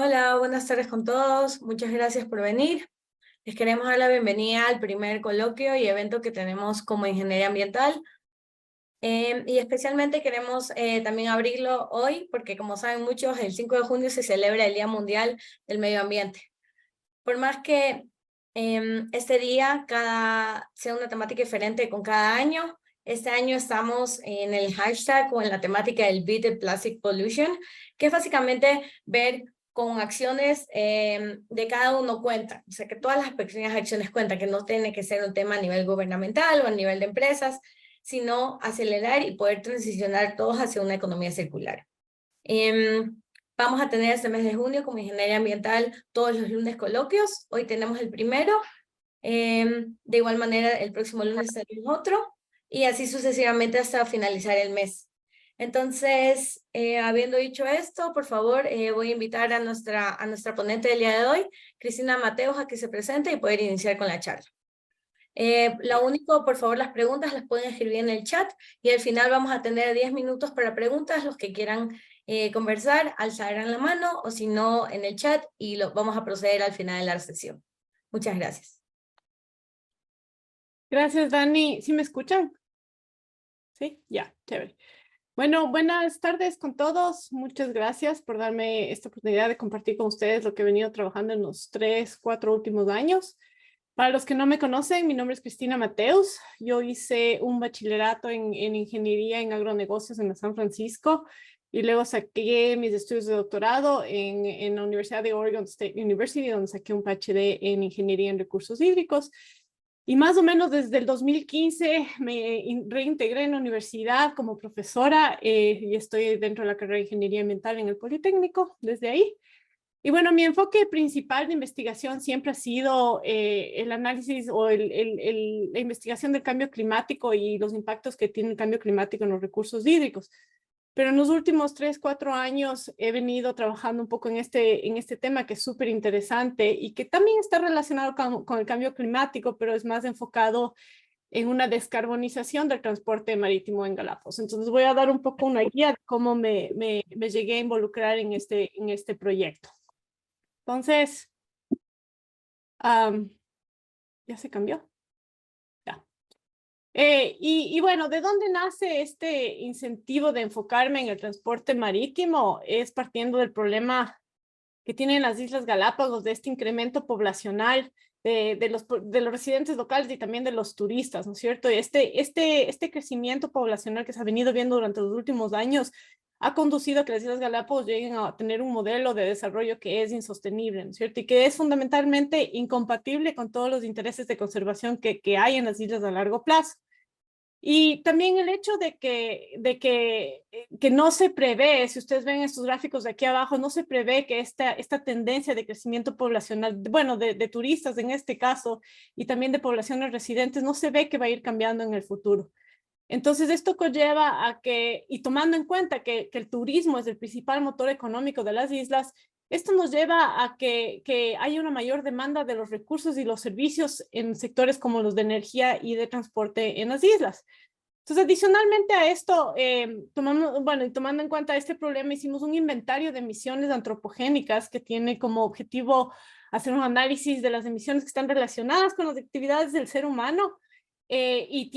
Hola, buenas tardes con todos. Muchas gracias por venir. Les queremos dar la bienvenida al primer coloquio y evento que tenemos como Ingeniería Ambiental. Y especialmente queremos también abrirlo hoy porque, como saben muchos, el 5 de junio se celebra el Día Mundial del Medio Ambiente. Por más que este día sea una temática diferente con cada año, este año estamos en el hashtag o en la temática del Beat the Plastic Pollution, que es básicamente ver con acciones de cada uno cuentan. O sea, que todas las pequeñas acciones cuentan, que no tiene que ser un tema a nivel gubernamental o a nivel de empresas, sino acelerar y poder transicionar todos hacia una economía circular. Vamos a tener este mes de junio como Ingeniería Ambiental todos los lunes coloquios. Hoy tenemos el primero. De igual manera, el próximo lunes tenemos otro. Y así sucesivamente hasta finalizar el mes. Entonces, habiendo dicho esto, por favor, voy a invitar a nuestra ponente del día de hoy, Cristina Mateos, a que se presente y poder iniciar con la charla. Lo único, por favor, las preguntas las pueden escribir en el chat y al final vamos a tener 10 minutos para preguntas. Los que quieran conversar, alzarán la mano o si no, en el chat y vamos a proceder al final de la sesión. Muchas gracias. Gracias, Dani. ¿Sí me escuchan? Sí, ya, chévere. Bueno, buenas tardes con todos. Muchas gracias por darme esta oportunidad de compartir con ustedes lo que he venido trabajando en los 3, 4 últimos años. Para los que no me conocen, mi nombre es Cristina Mateus. Yo hice un bachillerato en ingeniería en agronegocios en San Francisco y luego saqué mis estudios de doctorado en la Universidad de Oregon State University, donde saqué un PhD en ingeniería en recursos hídricos. Y más o menos desde el 2015 me reintegré en la universidad como profesora y estoy dentro de la carrera de Ingeniería Ambiental en el Politécnico desde ahí. Y bueno, mi enfoque principal de investigación siempre ha sido el análisis o la investigación del cambio climático y los impactos que tiene el cambio climático en los recursos hídricos. Pero en los últimos 3, 4 años he venido trabajando un poco en este tema que es súper interesante y que también está relacionado con el cambio climático, pero es más enfocado en una descarbonización del transporte marítimo en Galápagos. Entonces voy a dar un poco una guía de cómo me llegué a involucrar en este proyecto. Entonces, ¿ya se cambió? Ya. Y bueno, ¿de dónde nace este incentivo de enfocarme en el transporte marítimo? Es partiendo del problema que tienen las Islas Galápagos, de este incremento poblacional de los residentes locales y también de los turistas, ¿no es cierto? Este crecimiento poblacional que se ha venido viendo durante los últimos años ha conducido a que las Islas Galápagos lleguen a tener un modelo de desarrollo que es insostenible, ¿no es cierto? Y que es fundamentalmente incompatible con todos los intereses de conservación que hay en las islas a largo plazo. Y también el hecho que no se prevé, si ustedes ven estos gráficos de aquí abajo, no se prevé que esta tendencia de crecimiento poblacional, bueno, de turistas en este caso, y también de poblaciones residentes, no se ve que va a ir cambiando en el futuro. Entonces, esto conlleva a que, y tomando en cuenta que el turismo es el principal motor económico de las islas, esto nos lleva a que haya una mayor demanda de los recursos y los servicios en sectores como los de energía y de transporte en las islas. Entonces, adicionalmente a esto, tomando en cuenta este problema, hicimos un inventario de emisiones antropogénicas que tiene como objetivo hacer un análisis de las emisiones que están relacionadas con las actividades del ser humano y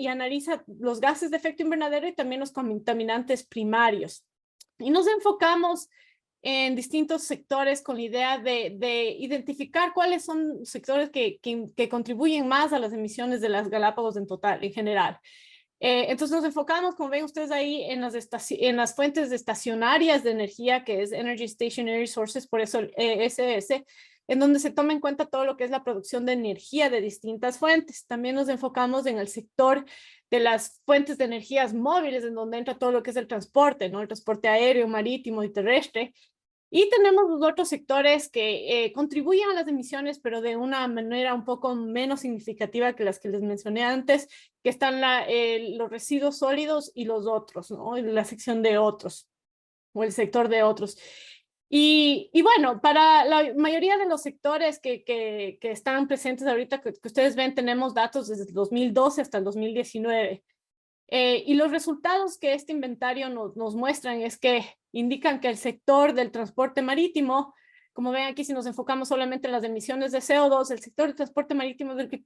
analiza los gases de efecto invernadero y también los contaminantes primarios. Y nos enfocamos en distintos sectores con la idea de identificar cuáles son sectores que contribuyen más a las emisiones de las Galápagos en total, en general. Entonces nos enfocamos, como ven ustedes ahí, en las fuentes estacionarias de energía, que es Energy Stationary Sources, por eso SS, en donde se toma en cuenta todo lo que es la producción de energía de distintas fuentes. También nos enfocamos en el sector de las fuentes de energías móviles, en donde entra todo lo que es el transporte, ¿no? El transporte aéreo, marítimo y terrestre. Y tenemos los otros sectores que contribuyen a las emisiones, pero de una manera un poco menos significativa que las que les mencioné antes, que están los residuos sólidos y los otros, ¿no? La sección de otros, o el sector de otros. Y bueno, para la mayoría de los sectores que están presentes ahorita, que ustedes ven, tenemos datos desde el 2012 hasta el 2019. Y los resultados que este inventario nos muestran es que indican que el sector del transporte marítimo Como ven aquí, si nos enfocamos solamente en las emisiones de CO2, el sector del transporte marítimo es el que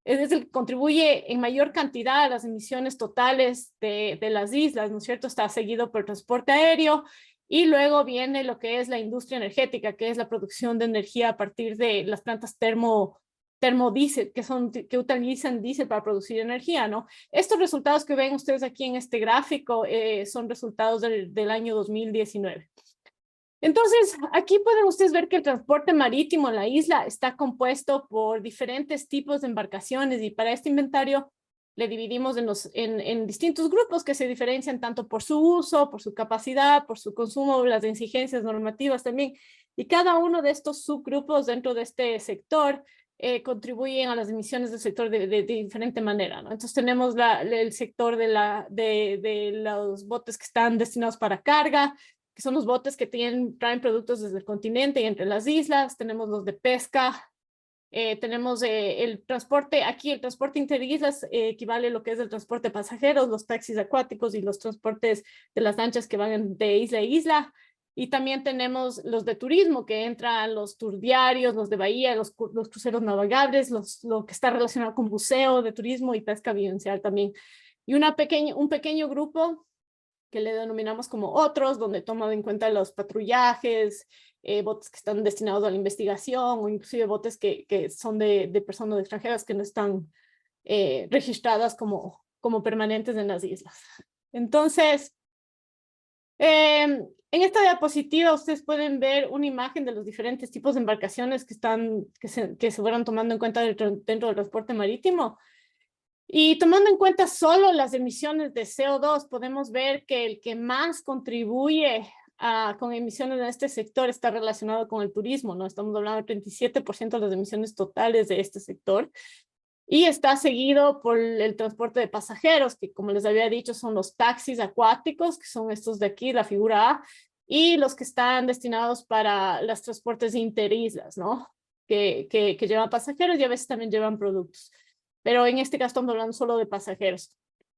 es el que contribuye en mayor cantidad a las emisiones totales de las islas, ¿no es cierto? Está seguido por el transporte aéreo y luego viene lo que es la industria energética, que es la producción de energía a partir de las plantas termodiesel, que utilizan diésel para producir energía, ¿no? Estos resultados que ven ustedes aquí en este gráfico son resultados del año 2019. Entonces, aquí pueden ustedes ver que el transporte marítimo en la isla está compuesto por diferentes tipos de embarcaciones y para este inventario le dividimos en distintos grupos que se diferencian tanto por su uso, por su capacidad, por su consumo, las exigencias normativas también. Y cada uno de estos subgrupos dentro de este sector contribuyen a las emisiones del sector de diferente manera, ¿no? Entonces tenemos el sector de los botes que están destinados para carga, que son los botes que traen productos desde el continente y entre las islas. Tenemos los de pesca, tenemos el transporte, aquí el transporte interislas equivale a lo que es el transporte de pasajeros, los taxis acuáticos y los transportes de las lanchas que van de isla a isla. Y también tenemos los de turismo, que entran los tour diarios, los de bahía, los cruceros navegables, lo que está relacionado con buceo de turismo y pesca vivencial también. Y un pequeño grupo que le denominamos como otros, donde toman en cuenta los patrullajes, botes que están destinados a la investigación o inclusive botes que son de personas extranjeras que no están registradas como permanentes en las islas. Entonces, en esta diapositiva ustedes pueden ver una imagen de los diferentes tipos de embarcaciones que se fueron tomando en cuenta dentro del transporte marítimo. Y tomando en cuenta solo las emisiones de CO2, podemos ver que el que más contribuye con emisiones en este sector está relacionado con el turismo, ¿no? Estamos hablando del 37% de las emisiones totales de este sector. Y está seguido por el transporte de pasajeros, que como les había dicho son los taxis acuáticos, que son estos de aquí, la figura A, y los que están destinados para los transportes interislas, ¿no? Que llevan pasajeros y a veces también llevan productos. Pero en este caso estamos hablando solo de pasajeros.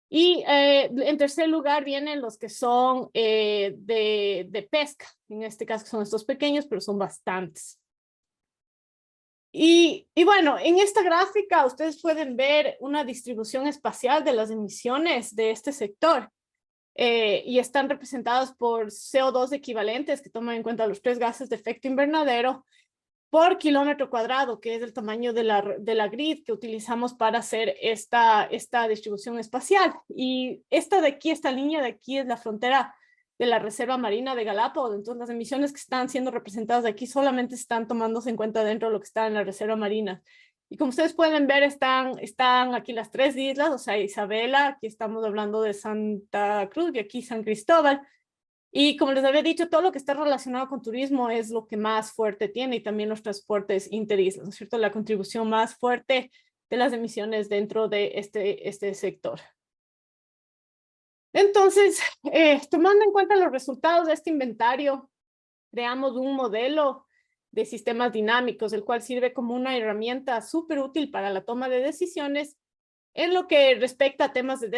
Y en tercer lugar vienen los que son de pesca, en este caso son estos pequeños, pero son bastantes. Y bueno, en esta gráfica ustedes pueden ver una distribución espacial de las emisiones de este sector y están representados por CO2 equivalentes que toman en cuenta los 3 gases de efecto invernadero por kilómetro cuadrado, que es el tamaño de la grid que utilizamos para hacer esta distribución espacial. Y esta línea de aquí es la frontera de la Reserva Marina de Galápagos. Entonces las emisiones que están siendo representadas aquí solamente están tomándose en cuenta dentro de lo que está en la Reserva Marina. Y como ustedes pueden ver, están aquí las 3 islas, o sea, Isabela, aquí estamos hablando de Santa Cruz y aquí San Cristóbal. Y como les había dicho, todo lo que está relacionado con turismo es lo que más fuerte tiene y también los transportes interislas, ¿no es cierto? La contribución más fuerte de las emisiones dentro de este sector. Entonces, tomando en cuenta los resultados de este inventario, creamos un modelo de sistemas dinámicos, el cual sirve como una herramienta súper útil para la toma de decisiones en lo que respecta a temas de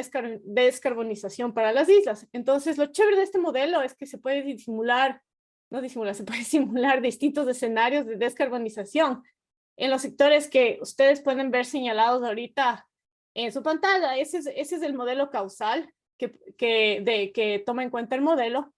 descarbonización para las islas. Entonces, lo chévere de este modelo es que se puede se puede simular distintos escenarios de descarbonización en los sectores que ustedes pueden ver señalados ahorita en su pantalla. Ese es el modelo causal que toma en cuenta el modelo.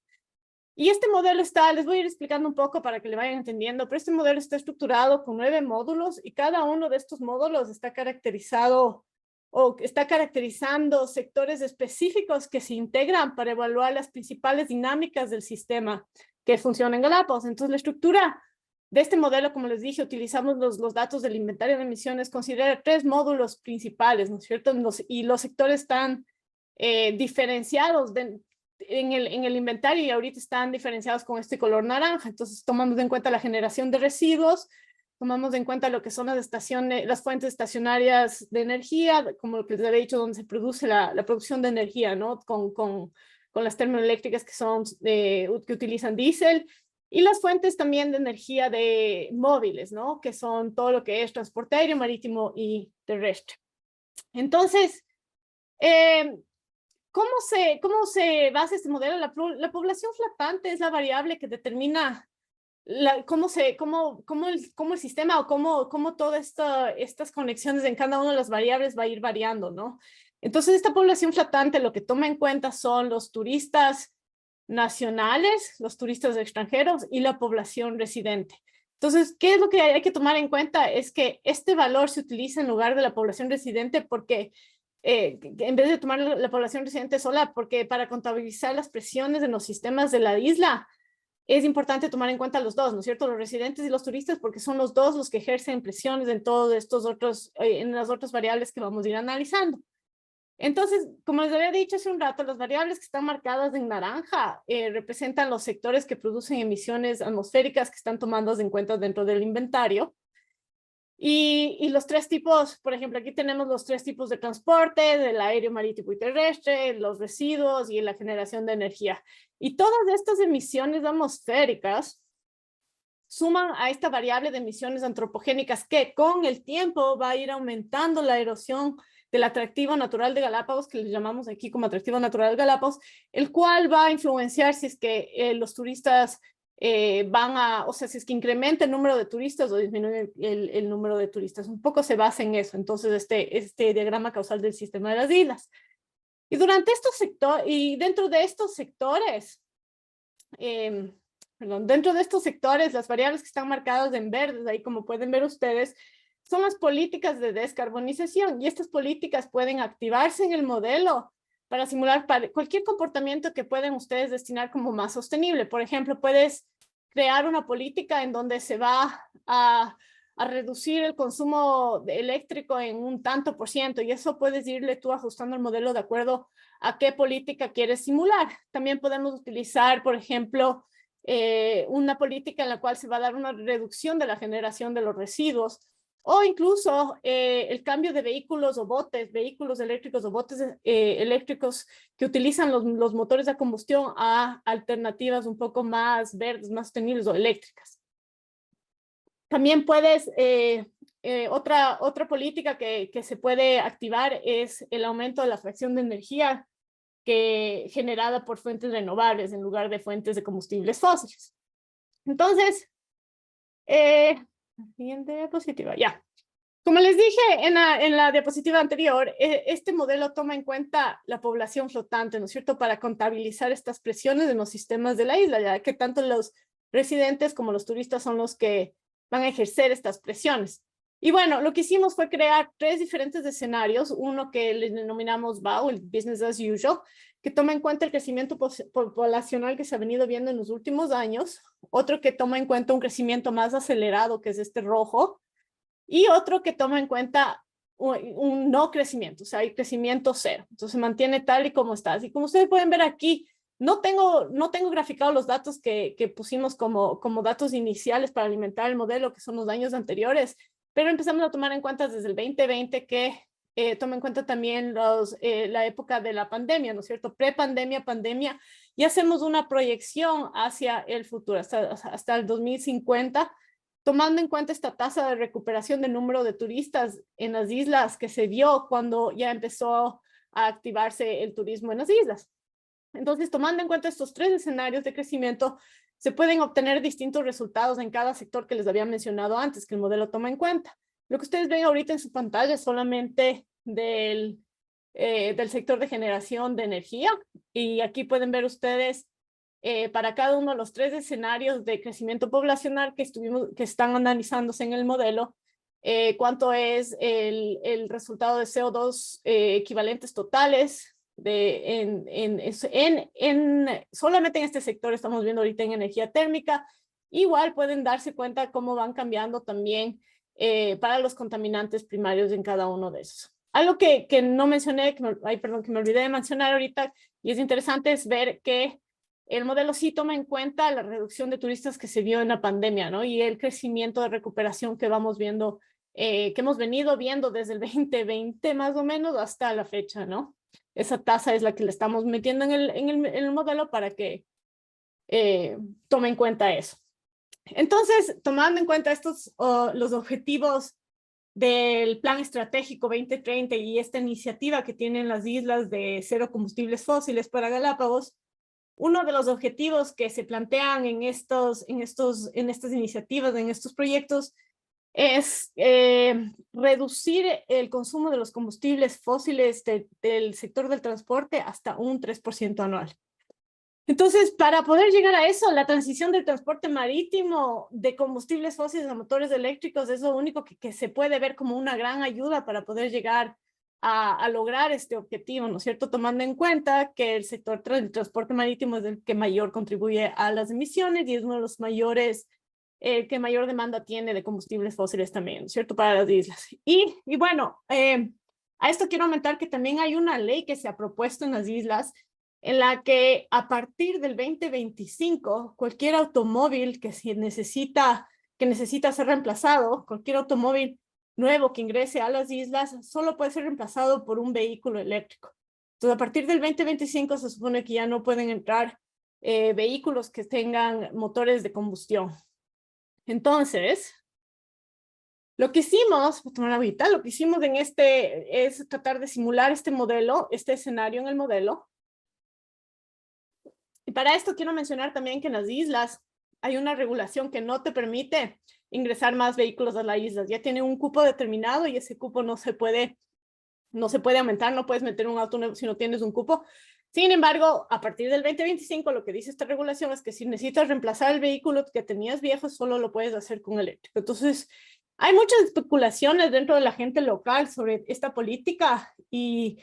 Y este modelo les voy a ir explicando un poco para que le vayan entendiendo, pero este modelo está estructurado con 9 módulos y cada uno de estos módulos está caracterizado o está caracterizando sectores específicos que se integran para evaluar las principales dinámicas del sistema que funciona en Galápagos. Entonces, la estructura de este modelo, como les dije, utilizamos los datos del inventario de emisiones, considera 3 módulos principales, ¿no es cierto? Y los sectores están diferenciados en el inventario y ahorita están diferenciados con este color naranja. Entonces, tomamos en cuenta la generación de residuos, tomamos en cuenta lo que son las fuentes estacionarias de energía, como lo que les había dicho, donde se produce la producción de energía, ¿no? Con las termoeléctricas que utilizan diésel, y las fuentes también de energía de móviles, ¿no? Que son todo lo que es transporte aéreo, marítimo y terrestre. Entonces, ¿cómo se basa este modelo? La población flotante es la variable que determina cómo el sistema o cómo todas estas conexiones en cada una de las variables va a ir variando, ¿no? Entonces, esta población flotante lo que toma en cuenta son los turistas nacionales, los turistas extranjeros y la población residente. Entonces, ¿qué es lo que hay que tomar en cuenta? Es que este valor se utiliza en lugar de la población residente porque en vez de tomar la población residente sola, porque para contabilizar las presiones en los sistemas de la isla, es importante tomar en cuenta los dos, ¿no es cierto? Los residentes y los turistas, porque son los dos los que ejercen presiones en todos estos otros, en las otras variables que vamos a ir analizando. Entonces, como les había dicho hace un rato, las variables que están marcadas en naranja representan los sectores que producen emisiones atmosféricas que están tomadas en cuenta dentro del inventario. Y los tres tipos, por ejemplo, aquí tenemos los tres tipos de transporte, del aéreo, marítimo y terrestre, los residuos y la generación de energía. Y todas estas emisiones atmosféricas suman a esta variable de emisiones antropogénicas que con el tiempo va a ir aumentando la erosión del atractivo natural de Galápagos, que le llamamos aquí como atractivo natural de Galápagos, el cual va a influenciar si es que los turistas o sea, si es que incrementa el número de turistas o disminuye el número de turistas. Un poco se basa en eso, entonces este diagrama causal del sistema de las islas. Y durante estos sectores, y dentro de estos sectores, dentro de estos sectores, las variables que están marcadas en verdes, ahí como pueden ver ustedes, son las políticas de descarbonización, y estas políticas pueden activarse en el modelo para simular cualquier comportamiento que pueden ustedes destinar como más sostenible. Por ejemplo, puedes crear una política en donde se va a reducir el consumo eléctrico en un tanto por ciento, y eso puedes irle tú ajustando el modelo de acuerdo a qué política quieres simular. También podemos utilizar, por ejemplo, una política en la cual se va a dar una reducción de la generación de los residuos, o incluso el cambio de vehículos o botes, vehículos eléctricos o botes eléctricos que utilizan los motores de combustión a alternativas un poco más verdes, más sostenibles o eléctricas. También puedes, otra política que se puede activar es el aumento de la fracción de energía generada por fuentes renovables en lugar de fuentes de combustibles fósiles. Entonces, siguiente diapositiva, ya. Como les dije en la diapositiva anterior, este modelo toma en cuenta la población flotante, ¿no es cierto?, para contabilizar estas presiones en los sistemas de la isla, ya que tanto los residentes como los turistas son los que van a ejercer estas presiones. Y bueno, lo que hicimos fue crear tres diferentes escenarios, uno que le denominamos BAU, el Business as Usual, que toma en cuenta el crecimiento poblacional que se ha venido viendo en los últimos años, otro que toma en cuenta un crecimiento más acelerado, que es este rojo, y otro que toma en cuenta un no crecimiento, o sea, hay crecimiento cero. Entonces se mantiene tal y como está. Así como ustedes pueden ver aquí, no tengo graficados los datos que pusimos como datos iniciales para alimentar el modelo, que son los años anteriores, pero empezamos a tomar en cuenta desde el 2020 que toma en cuenta también la época de la pandemia, ¿no es cierto? Prepandemia, pandemia, y hacemos una proyección hacia el futuro, hasta el 2050, tomando en cuenta esta tasa de recuperación del número de turistas en las islas que se dio cuando ya empezó a activarse el turismo en las islas. Entonces, tomando en cuenta estos tres escenarios de crecimiento, se pueden obtener distintos resultados en cada sector que les había mencionado antes, que el modelo toma en cuenta. Lo que ustedes ven ahorita en su pantalla es solamente del sector de generación de energía, y aquí pueden ver ustedes para cada uno de los tres escenarios de crecimiento poblacional que están analizándose en el modelo, cuánto es el resultado de CO2 equivalentes totales solamente en este sector. Estamos viendo ahorita en energía térmica. Igual pueden darse cuenta cómo van cambiando también para los contaminantes primarios en cada uno de esos. Algo que no mencioné, que me olvidé de mencionar ahorita, y es interesante, es ver que el modelo sí toma en cuenta la reducción de turistas que se vio en la pandemia, ¿no? Y el crecimiento de recuperación que vamos viendo, que hemos venido viendo desde el 2020 más o menos hasta la fecha, ¿no? Esa tasa es la que le estamos metiendo en el modelo para que tome en cuenta eso. Entonces, tomando en cuenta los objetivos del Plan Estratégico 2030 y esta iniciativa que tienen las islas de cero combustibles fósiles para Galápagos, uno de los objetivos que se plantean en estas iniciativas, en estos proyectos, es reducir el consumo de los combustibles fósiles del sector del transporte hasta un 3% anual. Entonces, para poder llegar a eso, la transición del transporte marítimo de combustibles fósiles a motores eléctricos es lo único que se puede ver como una gran ayuda para poder llegar a lograr este objetivo, ¿no es cierto? Tomando en cuenta que el sector del transporte marítimo es el que mayor contribuye a las emisiones y es uno de los mayores que mayor demanda tiene de combustibles fósiles también, ¿no es cierto? Para las islas. Y bueno, a esto quiero aumentar que también hay una ley que se ha propuesto en las islas en la que a partir del 2025, cualquier automóvil que necesita ser reemplazado, cualquier automóvil nuevo que ingrese a las islas, solo puede ser reemplazado por un vehículo eléctrico. Entonces, a partir del 2025 se supone que ya no pueden entrar vehículos que tengan motores de combustión. Entonces, lo que hicimos, voy a tomar agüita, lo que hicimos en es tratar de simular este modelo, este escenario en el modelo. Y para esto quiero mencionar también que en las islas hay una regulación que no te permite ingresar más vehículos a las islas. Ya tiene un cupo determinado y ese cupo no se puede aumentar, no puedes meter un auto nuevo si no tienes un cupo. Sin embargo, a partir del 2025, lo que dice esta regulación es que si necesitas reemplazar el vehículo que tenías viejo, solo lo puedes hacer con eléctrico. Entonces, hay muchas especulaciones dentro de la gente local sobre esta política y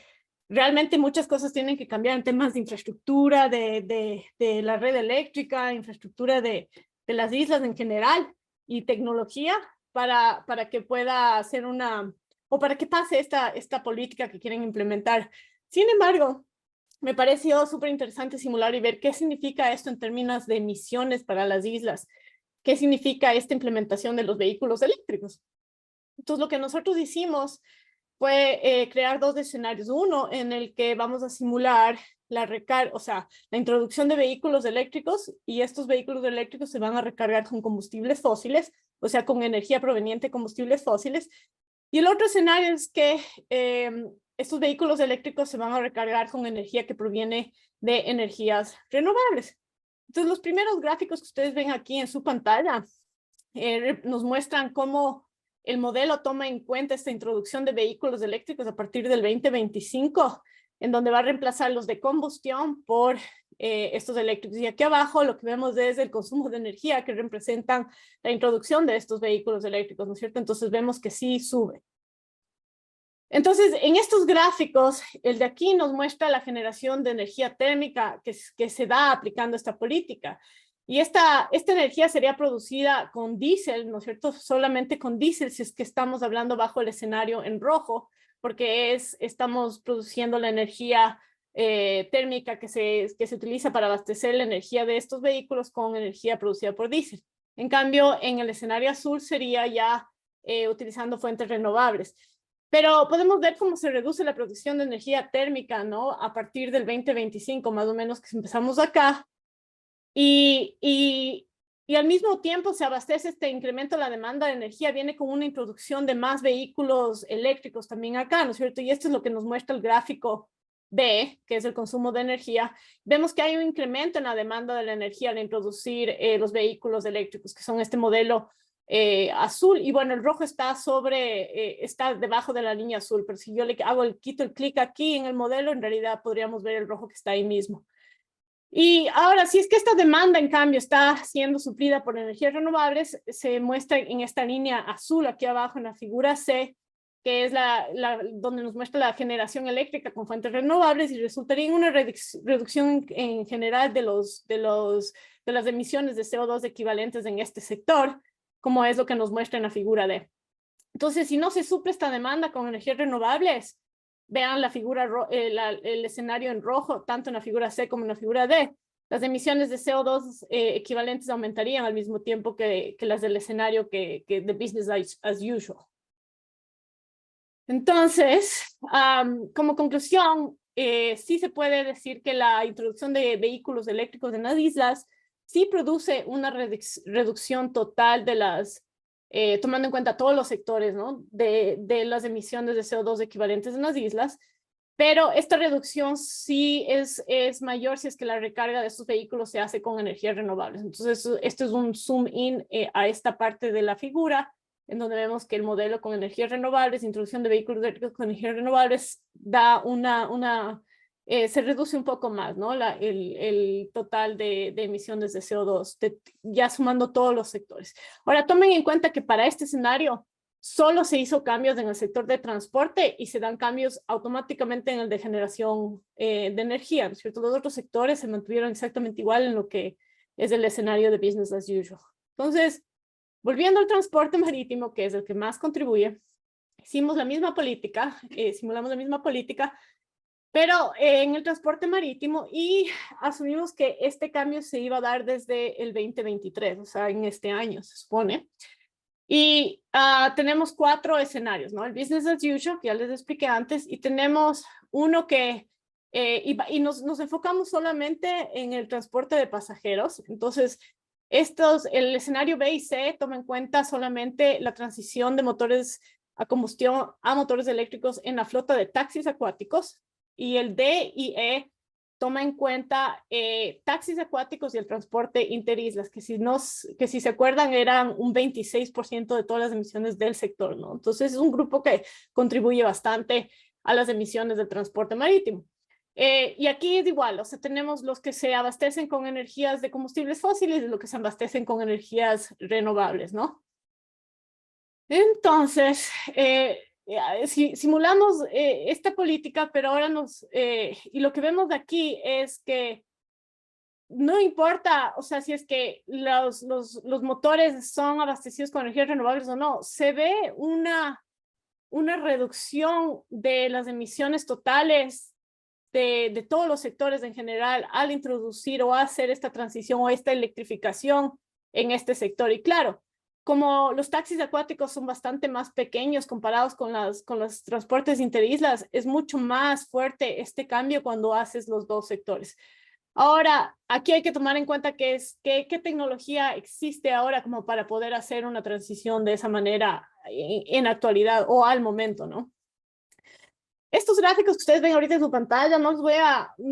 realmente muchas cosas tienen que cambiar en temas de infraestructura, de la red eléctrica, infraestructura de las islas en general y tecnología para que pueda hacer o para que pase esta política que quieren implementar. Sin embargo, me pareció súper interesante simular y ver qué significa esto en términos de emisiones para las islas, qué significa esta implementación de los vehículos eléctricos. Entonces, lo que nosotros hicimos fue crear dos escenarios. Uno en el que vamos a simular la introducción de vehículos eléctricos y estos vehículos eléctricos se van a recargar con combustibles fósiles, o sea, con energía proveniente de combustibles fósiles. Y el otro escenario es que estos vehículos eléctricos se van a recargar con energía que proviene de energías renovables. Entonces, los primeros gráficos que ustedes ven aquí en su pantalla nos muestran cómo el modelo toma en cuenta esta introducción de vehículos eléctricos a partir del 2025, en donde va a reemplazar los de combustión por estos eléctricos. Y aquí abajo lo que vemos es el consumo de energía que representan la introducción de estos vehículos eléctricos, ¿no es cierto? Entonces vemos que sí sube. Entonces, en estos gráficos, el de aquí nos muestra la generación de energía térmica que se da aplicando esta política. Y esta energía sería producida con diésel, ¿no es cierto? Solamente con diésel, si es que estamos hablando bajo el escenario en rojo, porque estamos produciendo la energía térmica que se utiliza para abastecer la energía de estos vehículos con energía producida por diésel. En cambio, en el escenario azul sería ya utilizando fuentes renovables. Pero podemos ver cómo se reduce la producción de energía térmica, ¿no? A partir del 2025, más o menos, que empezamos acá. Y al mismo tiempo se abastece este incremento de la demanda de energía, viene con una introducción de más vehículos eléctricos también acá, ¿no es cierto? Y esto es lo que nos muestra el gráfico B, que es el consumo de energía. Vemos que hay un incremento en la demanda de la energía al introducir los vehículos eléctricos, que son este modelo azul, y bueno, el rojo está está debajo de la línea azul, pero si yo quito el clic aquí en el modelo, en realidad podríamos ver el rojo que está ahí mismo. Y ahora, si es que esta demanda, en cambio, está siendo suplida por energías renovables, se muestra en esta línea azul aquí abajo en la figura C, que es donde nos muestra la generación eléctrica con fuentes renovables y resultaría en una reducción en general de las emisiones de CO2 equivalentes en este sector, como es lo que nos muestra en la figura D. Entonces, si no se suple esta demanda con energías renovables, vean la figura, el escenario en rojo, tanto en la figura C como en la figura D, las emisiones de CO2 equivalentes aumentarían al mismo tiempo que las del escenario de business as usual. Entonces, como conclusión, sí se puede decir que la introducción de vehículos eléctricos en las islas sí produce una reducción total de tomando en cuenta todos los sectores, ¿no? de las emisiones de CO2 equivalentes en las islas, pero esta reducción sí es mayor si es que la recarga de estos vehículos se hace con energías renovables. Entonces, este es un zoom in a esta parte de la figura, en donde vemos que el modelo con energías renovables, introducción de vehículos eléctricos con energías renovables, da se reduce un poco más, ¿no? El total de emisiones de CO2, ya sumando todos los sectores. Ahora, tomen en cuenta que para este escenario, solo se hizo cambios en el sector de transporte y se dan cambios automáticamente en el de generación de energía, ¿no es cierto? Los otros sectores se mantuvieron exactamente igual en lo que es el escenario de business as usual. Entonces, volviendo al transporte marítimo, que es el que más contribuye, hicimos la misma política, simulamos la misma política, pero en el transporte marítimo y asumimos que este cambio se iba a dar desde el 2023, o sea, en este año se supone. Y tenemos 4 escenarios, ¿no? El business as usual, que ya les expliqué antes, y tenemos uno que, y nos enfocamos solamente en el transporte de pasajeros. Entonces, el escenario B y C toma en cuenta solamente la transición de motores a combustión a motores eléctricos en la flota de taxis acuáticos, y el D y E toma en cuenta taxis acuáticos y el transporte interislas, que si se acuerdan eran un 26% de todas las emisiones del sector, ¿no? Entonces es un grupo que contribuye bastante a las emisiones del transporte marítimo. Y aquí es igual, o sea, tenemos los que se abastecen con energías de combustibles fósiles y los que se abastecen con energías renovables, ¿no? Entonces, simulamos esta política, pero ahora y lo que vemos de aquí es que no importa, o sea, si es que los motores son abastecidos con energías renovables o no, se ve una reducción de las emisiones totales de todos los sectores en general al introducir o hacer esta transición o esta electrificación en este sector. Y claro, como los taxis acuáticos son bastante más pequeños comparados con los transportes interislas, es mucho más fuerte este cambio cuando haces los dos sectores. Ahora, aquí hay que tomar en cuenta qué tecnología existe ahora como para poder hacer una transición de esa manera en actualidad o al momento, ¿no? Estos gráficos que ustedes ven ahorita en su pantalla, no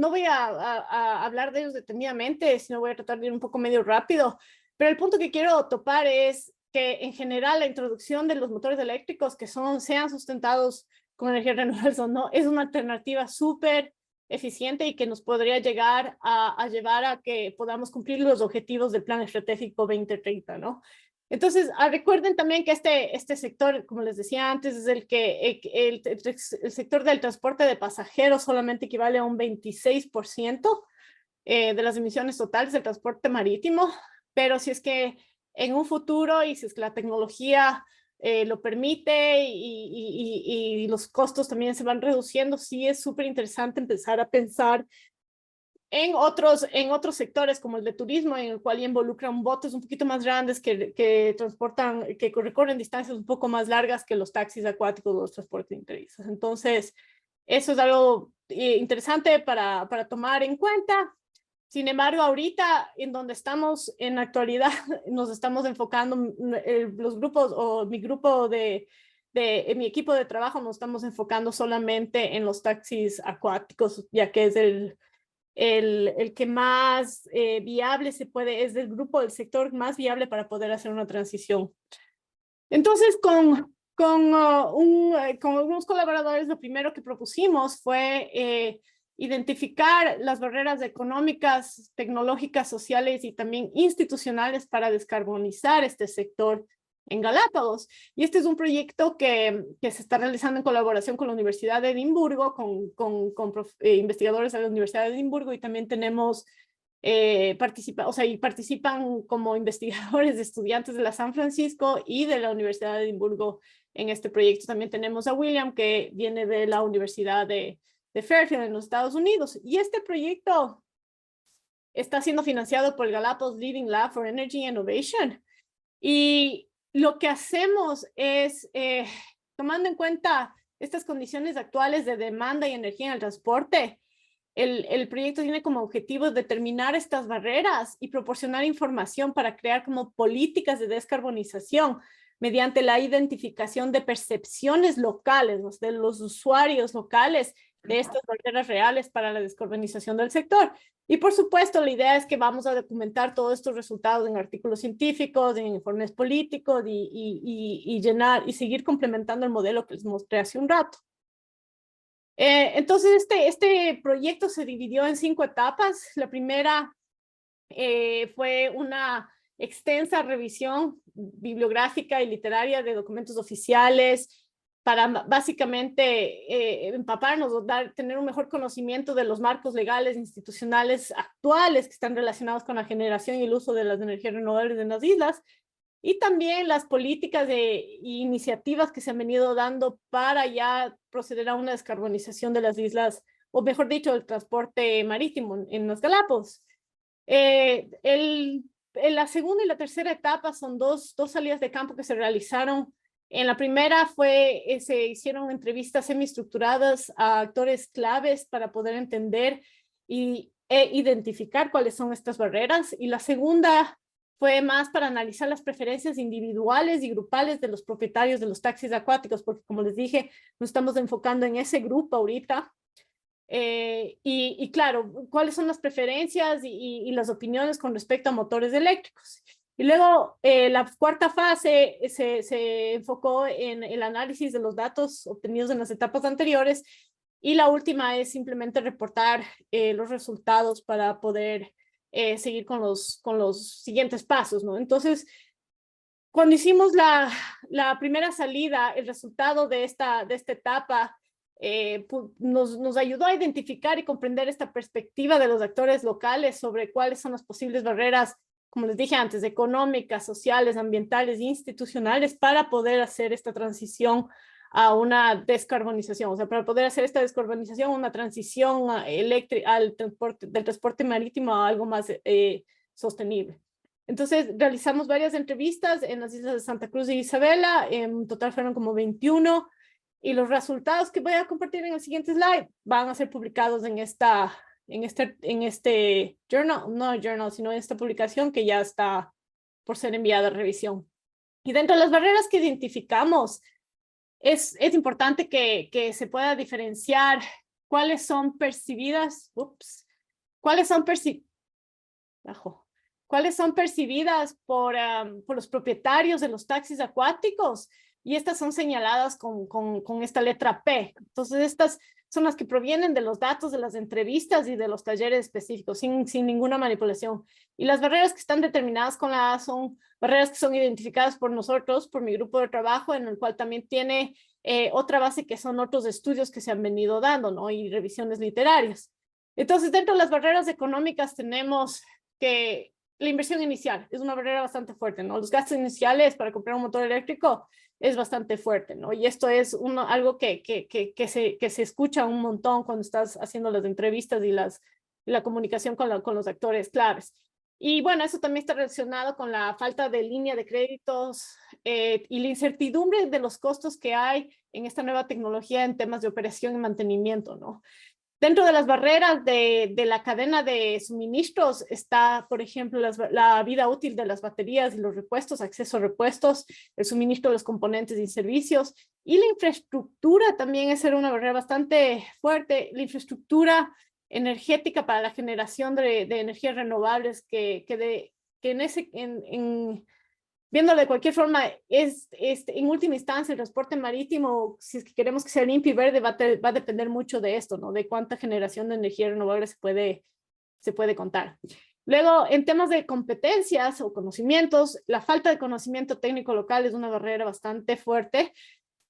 voy a hablar de ellos detenidamente, sino voy a tratar de ir un poco medio rápido, pero el punto que quiero topar es que en general la introducción de los motores eléctricos que sean sustentados con energías renovables o no, es una alternativa súper eficiente y que nos podría llegar a llevar a que podamos cumplir los objetivos del Plan Estratégico 2030, ¿no? Entonces, recuerden también que este sector, como les decía antes, es el sector del transporte de pasajeros solamente equivale a un 26% de las emisiones totales del transporte marítimo, pero si es que en un futuro y si es que la tecnología lo permite y los costos también se van reduciendo, sí es súper interesante empezar a pensar en otros sectores como el de turismo, en el cual involucran botes un poquito más grandes que recorren distancias un poco más largas que los taxis acuáticos o los transportes interistas. Entonces, eso es algo interesante para tomar en cuenta. Sin embargo, ahorita en donde estamos en la actualidad, nos estamos enfocando, los grupos o mi grupo en mi equipo de trabajo nos estamos enfocando solamente en los taxis acuáticos, ya que es el que más viable es del grupo del sector más viable para poder hacer una transición. Entonces, con algunos colaboradores, lo primero que propusimos fue identificar las barreras económicas, tecnológicas, sociales y también institucionales para descarbonizar este sector en Galápagos. Y este es un proyecto que se está realizando en colaboración con la Universidad de Edimburgo, con investigadores de la Universidad de Edimburgo, y también tenemos participan como investigadores de estudiantes de la San Francisco y de la Universidad de Edimburgo en este proyecto. También tenemos a William, que viene de la Universidad de Fairfield en los Estados Unidos. Y este proyecto está siendo financiado por el Galapagos Leading Lab for Energy Innovation. Y lo que hacemos es, tomando en cuenta estas condiciones actuales de demanda y energía en el transporte, el proyecto tiene como objetivo determinar estas barreras y proporcionar información para crear como políticas de descarbonización mediante la identificación de percepciones locales, de los usuarios locales, de estas barreras reales para la descarbonización del sector. Y por supuesto, la idea es que vamos a documentar todos estos resultados en artículos científicos, en informes políticos y llenar y seguir complementando el modelo que les mostré hace un rato. Entonces, este proyecto se dividió en 5 etapas. La primera fue una extensa revisión bibliográfica y literaria de documentos oficiales para básicamente empaparnos o tener un mejor conocimiento de los marcos legales e institucionales actuales que están relacionados con la generación y el uso de las energías renovables en las islas, y también las políticas e iniciativas que se han venido dando para ya proceder a una descarbonización de las islas, o mejor dicho, el transporte marítimo en las Galápagos. La segunda y la tercera etapa son dos salidas de campo que se realizaron. En la primera se hicieron entrevistas semiestructuradas a actores claves para poder entender e identificar cuáles son estas barreras. Y la segunda fue más para analizar las preferencias individuales y grupales de los propietarios de los taxis acuáticos, porque como les dije, nos estamos enfocando en ese grupo ahorita. Y claro, cuáles son las preferencias y las opiniones con respecto a motores eléctricos. Y luego la cuarta fase se enfocó en el análisis de los datos obtenidos en las etapas anteriores, y la última es simplemente reportar los resultados para poder seguir con los siguientes pasos, ¿no? Entonces, cuando hicimos la primera salida, el resultado de esta etapa nos ayudó a identificar y comprender esta perspectiva de los actores locales sobre cuáles son las posibles barreras, como les dije antes, económicas, sociales, ambientales e institucionales para poder hacer esta transición a una descarbonización, o sea, para poder hacer esta descarbonización, una transición del transporte marítimo a algo más sostenible. Entonces, realizamos varias entrevistas en las islas de Santa Cruz y Isabela, en total fueron como 21, y los resultados que voy a compartir en el siguiente slide van a ser publicados en este journal, no journal, sino en esta publicación que ya está por ser enviada a revisión. Y dentro de las barreras que identificamos, es importante que se pueda diferenciar cuáles son percibidas, cuáles son percibidas por los propietarios de los taxis acuáticos, y estas son señaladas con esta letra P. Entonces, estas son las que provienen de los datos de las entrevistas y de los talleres específicos, sin ninguna manipulación. Y las barreras que están determinadas con la A son barreras que son identificadas por nosotros, por mi grupo de trabajo, en el cual también tiene otra base que son otros estudios que se han venido dando, ¿no? Y revisiones literarias. Entonces, dentro de las barreras económicas tenemos que la inversión inicial es una barrera bastante fuerte, ¿no? Los gastos iniciales para comprar un motor eléctrico es bastante fuerte, ¿no? Y esto es algo que se escucha un montón cuando estás haciendo las entrevistas y la comunicación con los actores claves. Y bueno, eso también está relacionado con la falta de línea de créditos y la incertidumbre de los costos que hay en esta nueva tecnología en temas de operación y mantenimiento, ¿no? Dentro de las barreras de la cadena de suministros está, por ejemplo, la vida útil de las baterías y los repuestos, acceso a repuestos, el suministro de los componentes y servicios, y la infraestructura también es una barrera bastante fuerte, la infraestructura energética para la generación de energías renovables viéndolo de cualquier forma, en última instancia, el transporte marítimo, si es que queremos que sea limpio y verde, va a depender mucho de esto, ¿no? De cuánta generación de energía renovable se puede contar. Luego, en temas de competencias o conocimientos, la falta de conocimiento técnico local es una barrera bastante fuerte.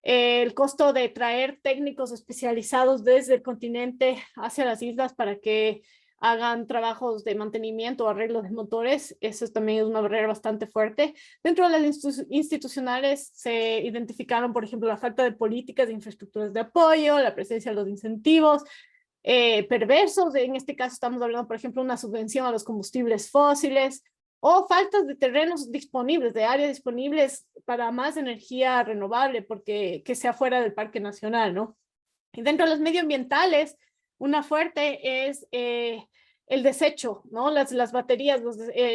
El costo de traer técnicos especializados desde el continente hacia las islas para que hagan trabajos de mantenimiento o arreglo de motores, eso también es una barrera bastante fuerte. Dentro de las institucionales se identificaron, por ejemplo, la falta de políticas de infraestructuras de apoyo, la presencia de los incentivos perversos, en este caso estamos hablando, por ejemplo, una subvención a los combustibles fósiles, o faltas de terrenos disponibles, de áreas disponibles para más energía renovable, porque que sea fuera del Parque Nacional, ¿no? Y dentro de los medioambientales, una fuerte es el desecho, ¿no? Las baterías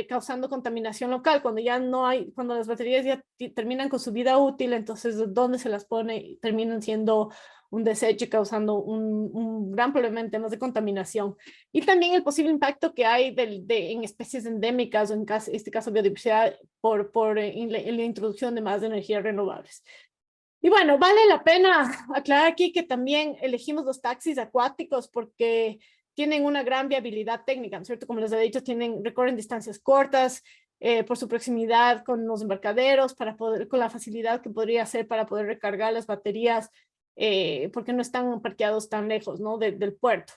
causando contaminación local, cuando las baterías ya terminan con su vida útil, entonces ¿dónde se las pone? Terminan siendo un desecho y causando un gran problema en temas de contaminación. Y también el posible impacto que hay en especies endémicas o en este caso biodiversidad por la introducción de más energías renovables. Y bueno, vale la pena aclarar aquí que también elegimos los taxis acuáticos porque tienen una gran viabilidad técnica, ¿no es cierto? Como les he dicho, recorren distancias cortas, por su proximidad con los embarcaderos, con la facilidad que podría ser para poder recargar las baterías, porque no están parqueados tan lejos, ¿no? del puerto.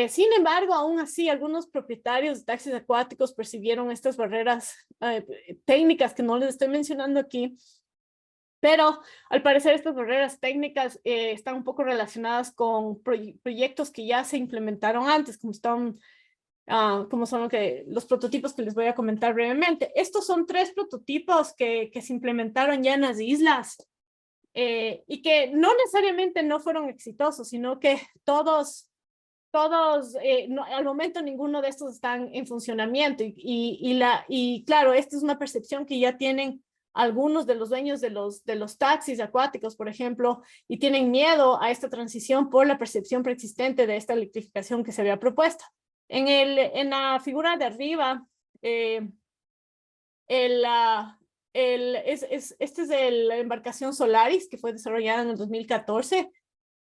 Sin embargo, aún así, algunos propietarios de taxis acuáticos percibieron estas barreras técnicas que no les estoy mencionando aquí, pero al parecer estas barreras técnicas están un poco relacionadas con proyectos que ya se implementaron antes, como son los prototipos que les voy a comentar brevemente. Estos son 3 prototipos que se implementaron ya en las islas y que no necesariamente no fueron exitosos, sino que todos, al momento ninguno de estos están en funcionamiento. Y claro, esta es una percepción que ya tienen algunos de los dueños de los taxis acuáticos, por ejemplo, y tienen miedo a esta transición por la percepción preexistente de esta electrificación que se había propuesto. En la figura de arriba, este es la embarcación Solaris, que fue desarrollada en el 2014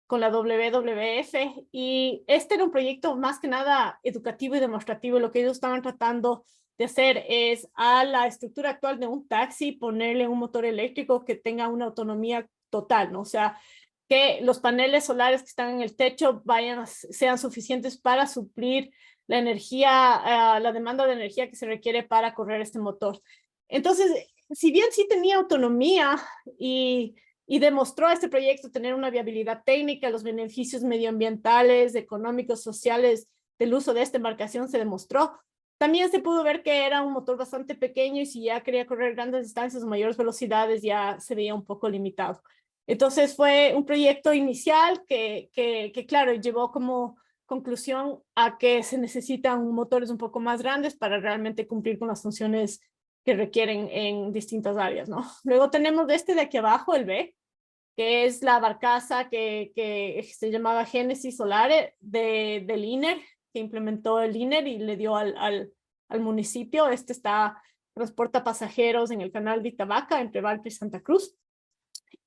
con la WWF, y este era un proyecto más que nada educativo y demostrativo. Lo que ellos estaban tratando de hacer es a la estructura actual de un taxi ponerle un motor eléctrico que tenga una autonomía total, ¿no? O sea, que los paneles solares que están en el techo sean suficientes para suplir la energía, la demanda de energía que se requiere para correr este motor. Entonces, si bien sí tenía autonomía y demostró este proyecto tener una viabilidad técnica, los beneficios medioambientales, económicos, sociales del uso de esta embarcación se demostró, también se pudo ver que era un motor bastante pequeño y si ya quería correr grandes distancias o mayores velocidades ya se veía un poco limitado. Entonces fue un proyecto inicial que claro, llevó como conclusión a que se necesitan motores un poco más grandes para realmente cumplir con las funciones que requieren en distintas áreas, ¿no? Luego tenemos de aquí abajo, el B, que es la barcaza que se llamaba Génesis Solare del INER, que implementó el INER y le dio al municipio. Transporta pasajeros en el canal de Itavaca, entre Valpo y Santa Cruz.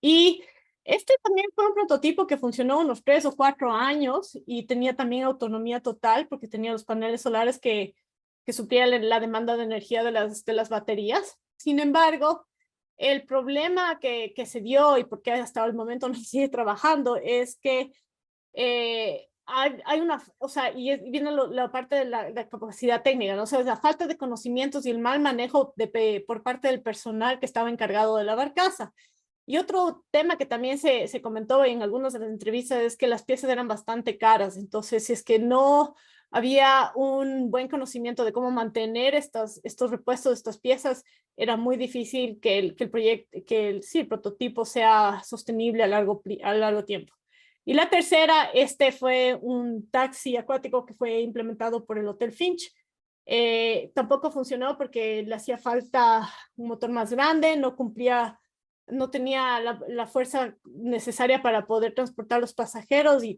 Y este también fue un prototipo que funcionó unos 3 o 4 años y tenía también autonomía total porque tenía los paneles solares que suplían la demanda de energía de las baterías. Sin embargo, el problema que se dio y porque hasta el momento no se sigue trabajando es que hay una, o sea, viene la parte de la capacidad técnica, ¿no? O sea, la falta de conocimientos y el mal manejo por parte del personal que estaba encargado de la barcaza. Y otro tema que también se comentó en algunas de las entrevistas es que las piezas eran bastante caras. Entonces, si es que no había un buen conocimiento de cómo mantener estos repuestos de estas piezas, era muy difícil que el prototipo sea sostenible a largo tiempo. Y la tercera, fue un taxi acuático que fue implementado por el Hotel Finch. Tampoco funcionó porque le hacía falta un motor más grande, no tenía la fuerza necesaria para poder transportar los pasajeros y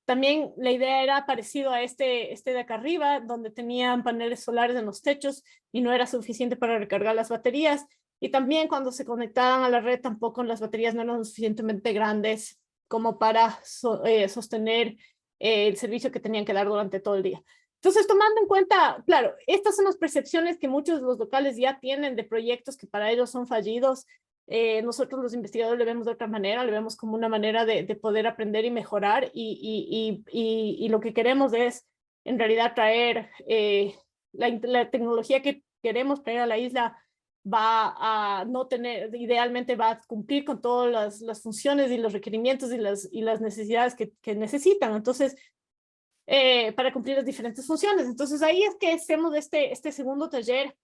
también la idea era parecido a este de acá arriba, donde tenían paneles solares en los techos y no era suficiente para recargar las baterías. Y también cuando se conectaban a la red, tampoco las baterías no eran lo suficientemente grandes como para sostener el servicio que tenían que dar durante todo el día. Entonces, tomando en cuenta, claro, estas son las percepciones que muchos de los locales ya tienen de proyectos que para ellos son fallidos. Nosotros los investigadores le vemos de otra manera, le vemos como una manera de poder aprender y mejorar y lo que queremos es en realidad traer la tecnología que queremos traer a la isla va a no tener, idealmente va a cumplir con todas las funciones y los requerimientos y las necesidades que necesitan. Entonces, para cumplir las diferentes funciones. Entonces ahí es que hacemos este segundo taller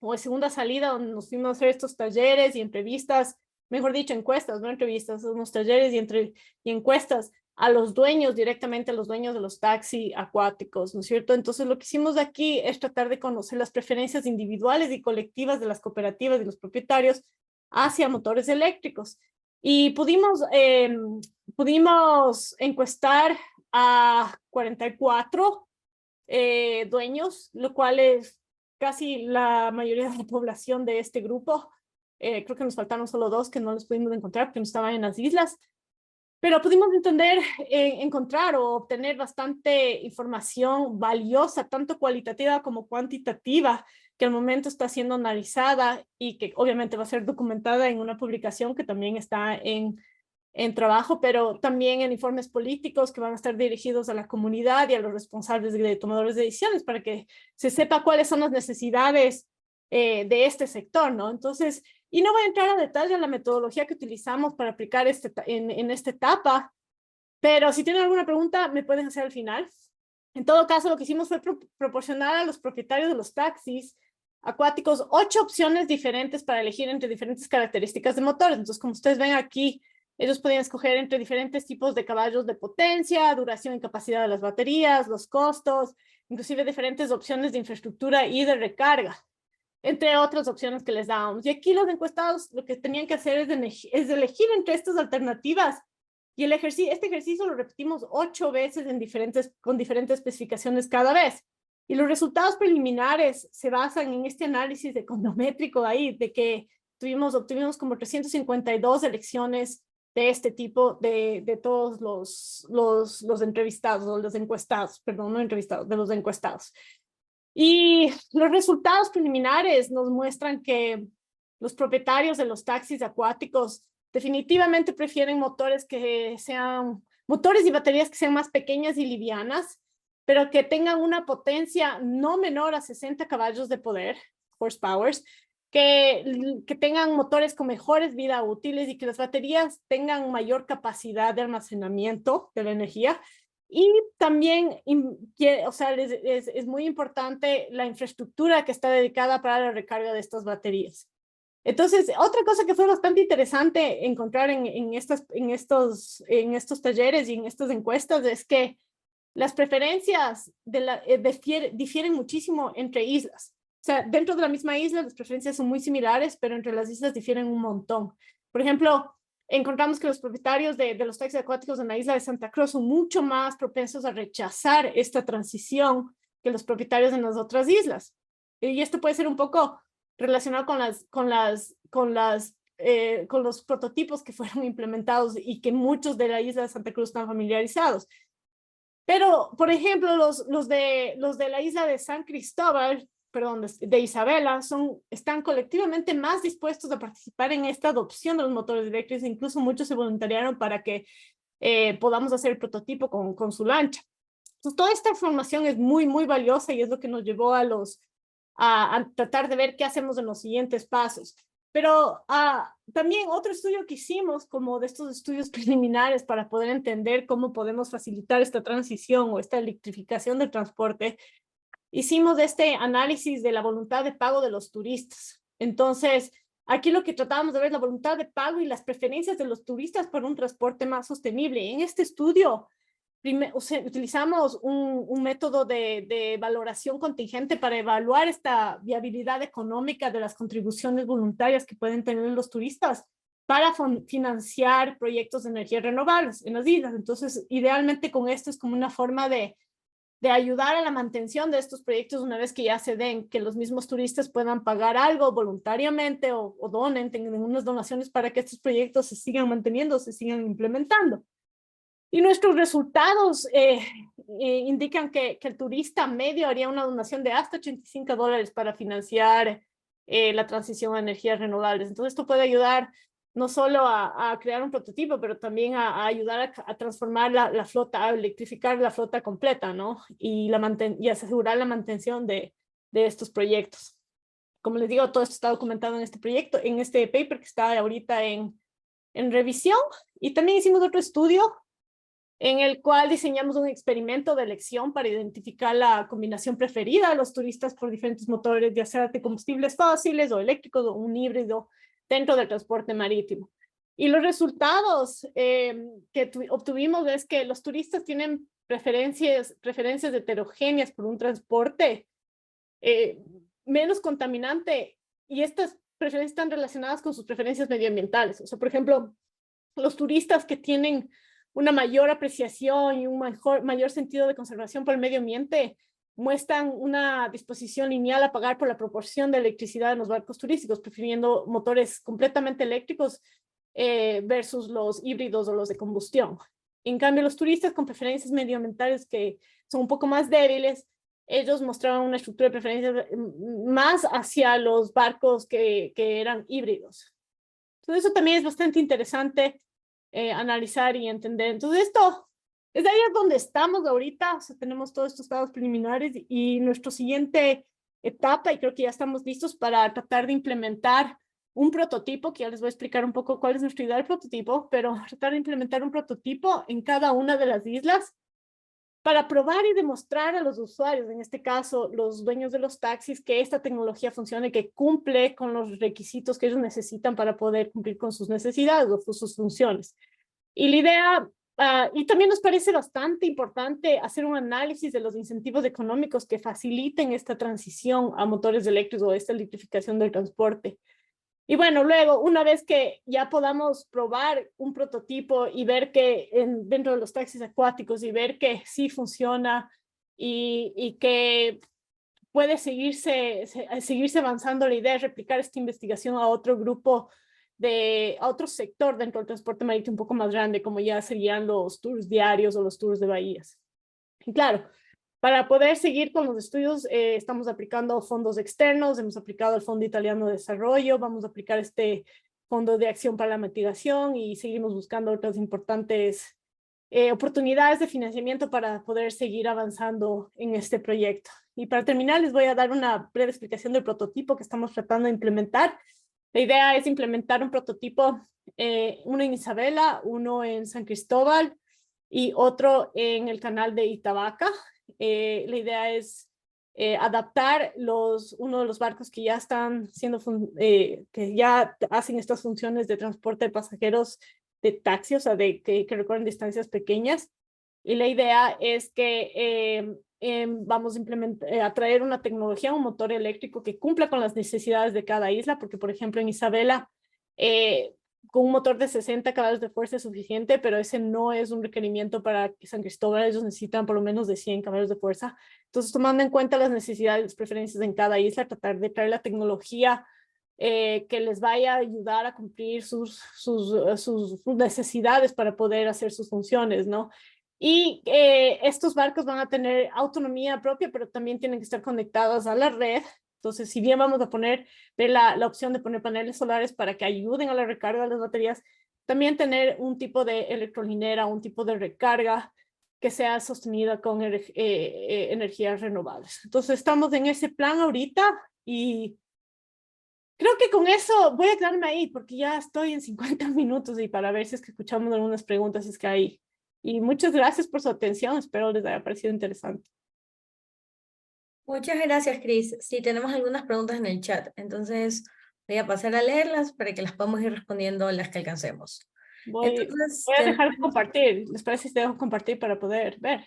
o segunda salida donde nos fuimos a hacer estos talleres y entrevistas, mejor dicho, encuestas, no entrevistas, unos talleres y encuestas a los dueños, directamente a los dueños de los taxis acuáticos, ¿no es cierto? Entonces lo que hicimos aquí es tratar de conocer las preferencias individuales y colectivas de las cooperativas y los propietarios hacia motores eléctricos. Y pudimos pudimos encuestar a 44 dueños, lo cual es casi la mayoría de la población de este grupo. Creo que nos faltaron solo 2 que no los pudimos encontrar porque no estaban en las islas. Pero pudimos encontrar o obtener bastante información valiosa, tanto cualitativa como cuantitativa, que al momento está siendo analizada y que obviamente va a ser documentada en una publicación que también está en trabajo, pero también en informes políticos que van a estar dirigidos a la comunidad y a los responsables de tomadores de decisiones para que se sepa cuáles son las necesidades de este sector, ¿no? Entonces, y no voy a entrar a detalle en la metodología que utilizamos para aplicar en esta etapa, pero si tienen alguna pregunta, me pueden hacer al final. En todo caso, lo que hicimos fue proporcionar a los propietarios de los taxis acuáticos 8 opciones diferentes para elegir entre diferentes características de motores. Entonces, como ustedes ven aquí, ellos podían escoger entre diferentes tipos de caballos de potencia, duración y capacidad de las baterías, los costos, inclusive diferentes opciones de infraestructura y de recarga, entre otras opciones que les dábamos. Y aquí los encuestados lo que tenían que hacer es elegir entre estas alternativas. Y este ejercicio lo repetimos 8 veces con diferentes especificaciones cada vez. Y los resultados preliminares se basan en este análisis econométrico ahí, de que obtuvimos como 352 elecciones de este tipo de todos los entrevistados, o los encuestados, perdón, no entrevistados, de los encuestados. Y los resultados preliminares nos muestran que los propietarios de los taxis acuáticos definitivamente prefieren motores y baterías que sean más pequeñas y livianas, pero que tengan una potencia no menor a 60 caballos de poder, horsepowers, que tengan motores con mejores vida útiles y que las baterías tengan mayor capacidad de almacenamiento de la energía. Y también, o sea, es muy importante la infraestructura que está dedicada para la recarga de estas baterías. Entonces, otra cosa que fue bastante interesante encontrar en estos talleres y en estas encuestas es que las preferencias difieren muchísimo entre islas. O sea, dentro de la misma isla las preferencias son muy similares, pero entre las islas difieren un montón. Por ejemplo, encontramos que los propietarios de los taxis acuáticos en la isla de Santa Cruz son mucho más propensos a rechazar esta transición que los propietarios en las otras islas. Y esto puede ser un poco relacionado con los prototipos que fueron implementados y que muchos de la isla de Santa Cruz están familiarizados. Pero, por ejemplo, los de la isla de San Cristóbal, perdón, de Isabela, están colectivamente más dispuestos a participar en esta adopción de los motores eléctricos. Incluso muchos se voluntariaron para que podamos hacer el prototipo con su lancha. Entonces, toda esta información es muy, muy valiosa y es lo que nos llevó a tratar de ver qué hacemos en los siguientes pasos. Pero también otro estudio que hicimos, como de estos estudios preliminares para poder entender cómo podemos facilitar esta transición o esta electrificación del transporte, hicimos este análisis de la voluntad de pago de los turistas. Entonces, aquí lo que tratábamos de ver es la voluntad de pago y las preferencias de los turistas por un transporte más sostenible. En este estudio, utilizamos un método de valoración contingente para evaluar esta viabilidad económica de las contribuciones voluntarias que pueden tener los turistas para financiar proyectos de energías renovables en las islas. Entonces, idealmente con esto es como una forma de ayudar a la mantención de estos proyectos una vez que ya se den, que los mismos turistas puedan pagar algo voluntariamente o donen, tengan unas donaciones para que estos proyectos se sigan manteniendo, se sigan implementando. Y nuestros resultados indican que el turista medio haría una donación de hasta $85 para financiar la transición a energías renovables. Entonces esto puede ayudar no solo a crear un prototipo, pero también a ayudar a transformar la flota, a electrificar la flota completa, ¿no? Y asegurar la mantención de estos proyectos. Como les digo, todo esto está documentado en este proyecto, en este paper que está ahorita en revisión. Y también hicimos otro estudio en el cual diseñamos un experimento de elección para identificar la combinación preferida de los turistas por diferentes motores, ya sea de combustibles fósiles o eléctricos o un híbrido dentro del transporte marítimo. Y los resultados que obtuvimos es que los turistas tienen preferencias heterogéneas por un transporte menos contaminante, y estas preferencias están relacionadas con sus preferencias medioambientales. O sea, por ejemplo, los turistas que tienen una mayor apreciación y un mayor sentido de conservación por el medio ambiente, muestran una disposición lineal a pagar por la proporción de electricidad en los barcos turísticos, prefiriendo motores completamente eléctricos versus los híbridos o los de combustión. En cambio, los turistas con preferencias medioambientales que son un poco más débiles, ellos mostraban una estructura de preferencia más hacia los barcos que eran híbridos. Entonces, eso también es bastante interesante analizar y entender. Entonces, esto es ahí donde estamos ahorita. O sea, tenemos todos estos datos preliminares y nuestra siguiente etapa, y creo que ya estamos listos para tratar de implementar un prototipo, que ya les voy a explicar un poco cuál es nuestra idea del prototipo, pero tratar de implementar un prototipo en cada una de las islas para probar y demostrar a los usuarios, en este caso los dueños de los taxis, que esta tecnología funciona y que cumple con los requisitos que ellos necesitan para poder cumplir con sus necesidades o sus funciones. Y la idea, y también nos parece bastante importante hacer un análisis de los incentivos económicos que faciliten esta transición a motores eléctricos o esta electrificación del transporte. Y bueno, luego, una vez que ya podamos probar un prototipo y ver que dentro de los taxis acuáticos y ver que sí funciona y que puede seguirse avanzando la idea de replicar esta investigación a otro grupo, a otro sector dentro del transporte marítimo un poco más grande, como ya serían los tours diarios o los tours de bahías. Y claro, para poder seguir con los estudios, estamos aplicando fondos externos, hemos aplicado el Fondo Italiano de Desarrollo, vamos a aplicar este Fondo de Acción para la Mitigación y seguimos buscando otras importantes oportunidades de financiamiento para poder seguir avanzando en este proyecto. Y para terminar, les voy a dar una breve explicación del prototipo que estamos tratando de implementar. La idea es implementar un prototipo, uno en Isabela, uno en San Cristóbal y otro en el canal de Itavaca. La idea es adaptar uno de los barcos que ya están siendo, que ya hacen estas funciones de transporte de pasajeros de taxi, o sea, que recorren distancias pequeñas. Y la idea es que vamos a traer una tecnología, un motor eléctrico que cumpla con las necesidades de cada isla, porque por ejemplo en Isabela, con un motor de 60 caballos de fuerza es suficiente, pero ese no es un requerimiento para San Cristóbal, ellos necesitan por lo menos de 100 caballos de fuerza. Entonces, tomando en cuenta las necesidades y las preferencias en cada isla, tratar de traer la tecnología que les vaya a ayudar a cumplir sus necesidades para poder hacer sus funciones, ¿no? Y estos barcos van a tener autonomía propia, pero también tienen que estar conectados a la red. Entonces, si bien vamos a ver la opción de poner paneles solares para que ayuden a la recarga de las baterías, también tener un tipo de electrolinera, un tipo de recarga que sea sostenida con energías renovables. Entonces, estamos en ese plan ahorita y creo que con eso voy a quedarme ahí porque ya estoy en 50 minutos y para ver si es que escuchamos algunas preguntas, si es que hay. Y muchas gracias por su atención, espero les haya parecido interesante. Muchas gracias, Cris. Sí, tenemos algunas preguntas en el chat, entonces voy a pasar a leerlas para que las podamos ir respondiendo las que alcancemos. Voy Entonces, a dejar de compartir. ¿Les parece si dejo compartir para poder ver?